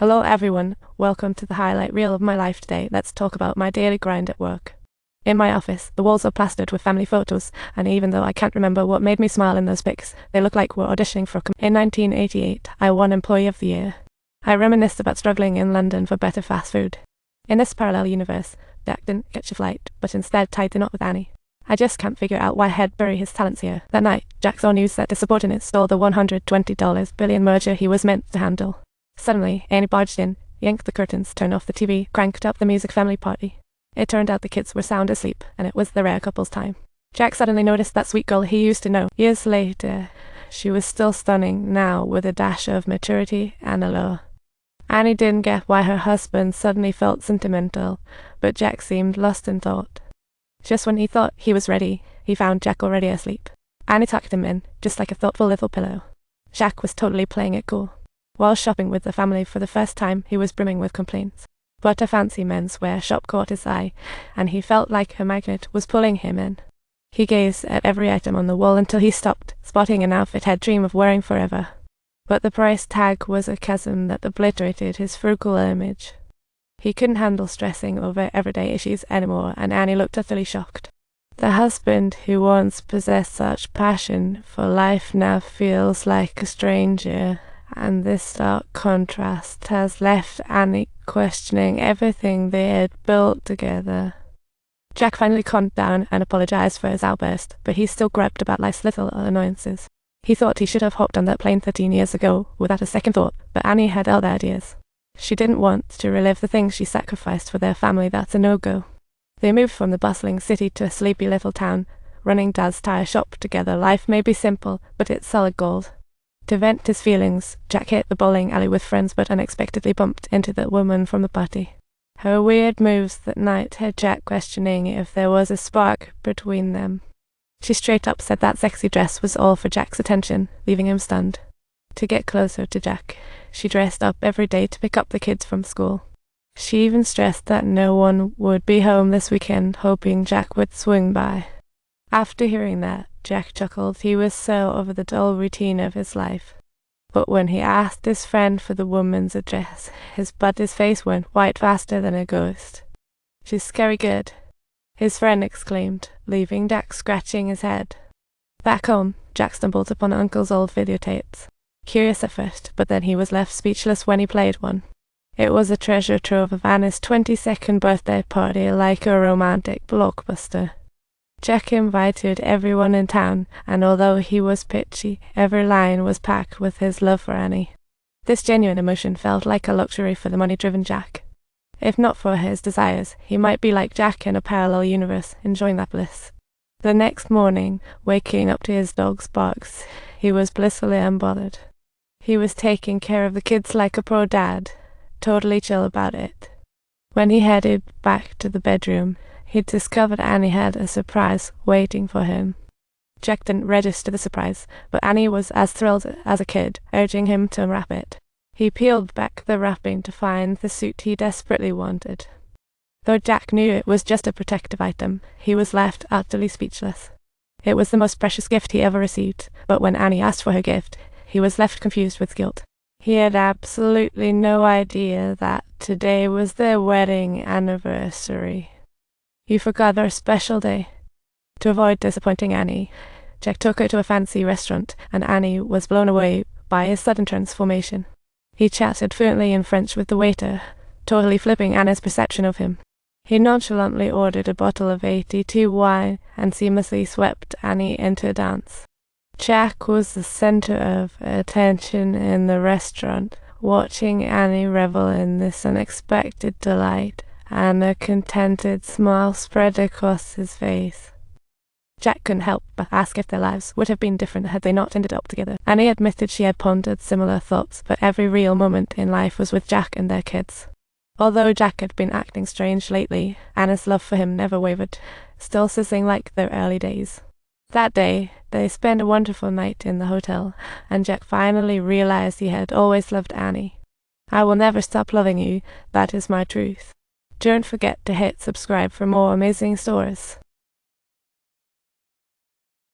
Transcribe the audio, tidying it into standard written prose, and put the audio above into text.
Hello everyone, welcome to the highlight reel of my life today. Let's talk about my daily grind at work. In my office, the walls are plastered with family photos, and even though I can't remember what made me smile in those pics, they look like we're auditioning for In 1988, I won Employee of the Year. I reminisce about struggling in London for better fast food. In this parallel universe, Jack didn't catch a flight, but instead tied the knot with Annie. I just can't figure out why he'd bury his talents here. That night, Jack saw news that the subordinate stole the $120 billion merger he was meant to handle. Suddenly, Annie barged in, yanked the curtains, turned off the TV, cranked up the music family party. It turned out the kids were sound asleep, and it was the rare couple's time. Jack suddenly noticed that sweet girl he used to know. Years later, she was still stunning, now with a dash of maturity and allure. Annie didn't get why her husband suddenly felt sentimental, but Jack seemed lost in thought. Just when he thought he was ready, he found Jack already asleep. Annie tucked him in, just like a thoughtful little pillow. Jack was totally playing it cool. While shopping with the family for the first time, he was brimming with complaints. But a fancy menswear shop caught his eye, and he felt like a magnet was pulling him in. He gazed at every item on the wall until he stopped, spotting an outfit he'd dreamed of wearing forever. But the price tag was a chasm that obliterated his frugal image. He couldn't handle stressing over everyday issues anymore, and Annie looked utterly shocked. The husband who once possessed such passion for life now feels like a stranger. And this stark contrast has left Annie questioning everything they had built together. Jack finally calmed down and apologized for his outburst, but he still griped about life's little annoyances. He thought he should have hopped on that plane 13 years ago without a second thought, but Annie had other ideas. She didn't want to relive the things she sacrificed for their family. That's a no-go. They moved from the bustling city to a sleepy little town, running Dad's tire shop together. Life may be simple, but it's solid gold. To vent his feelings, Jack hit the bowling alley with friends but unexpectedly bumped into the woman from the party. Her weird moves that night had Jack questioning if there was a spark between them. She straight up said that sexy dress was all for Jack's attention, leaving him stunned. To get closer to Jack, she dressed up every day to pick up the kids from school. She even stressed that no one would be home this weekend, hoping Jack would swing by. After hearing that, Jack chuckled. He was so over the dull routine of his life. But when he asked his friend for the woman's address, his buddy's face went white faster than a ghost. "She's scary good," his friend exclaimed, leaving Jack scratching his head. Back home, Jack stumbled upon Uncle's old videotapes. Curious at first, but then he was left speechless when he played one. It was a treasure trove of Anna's 22nd birthday party, like a romantic blockbuster. Jack invited everyone in town, and although he was pitchy, every line was packed with his love for Annie. This genuine emotion felt like a luxury for the money-driven Jack. If not for his desires, he might be like Jack in a parallel universe, enjoying that bliss. The next morning, waking up to his dog's barks, he was blissfully unbothered. He was taking care of the kids like a pro dad, totally chill about it. When he headed back to the bedroom, he discovered Annie had a surprise waiting for him. Jack didn't register the surprise, but Annie was as thrilled as a kid, urging him to unwrap it. He peeled back the wrapping to find the suit he desperately wanted. Though Jack knew it was just a protective item, he was left utterly speechless. It was the most precious gift he ever received, but when Annie asked for her gift, he was left confused with guilt. He had absolutely no idea that today was their wedding anniversary. "You forgot our special day." To avoid disappointing Annie, Jack took her to a fancy restaurant, and Annie was blown away by his sudden transformation. He chatted fluently in French with the waiter, totally flipping Anna's perception of him. He nonchalantly ordered a bottle of 82 wine and seamlessly swept Annie into a dance. Jack was the center of attention in the restaurant, watching Annie revel in this unexpected delight, and a contented smile spread across his face. Jack couldn't help but ask if their lives would have been different had they not ended up together. Annie admitted she had pondered similar thoughts, but every real moment in life was with Jack and their kids. Although Jack had been acting strange lately, Anna's love for him never wavered, still sizzling like their early days. That day, they spent a wonderful night in the hotel, and Jack finally realized he had always loved Annie. "I will never stop loving you, that is my truth." Don't forget to hit subscribe for more amazing stories.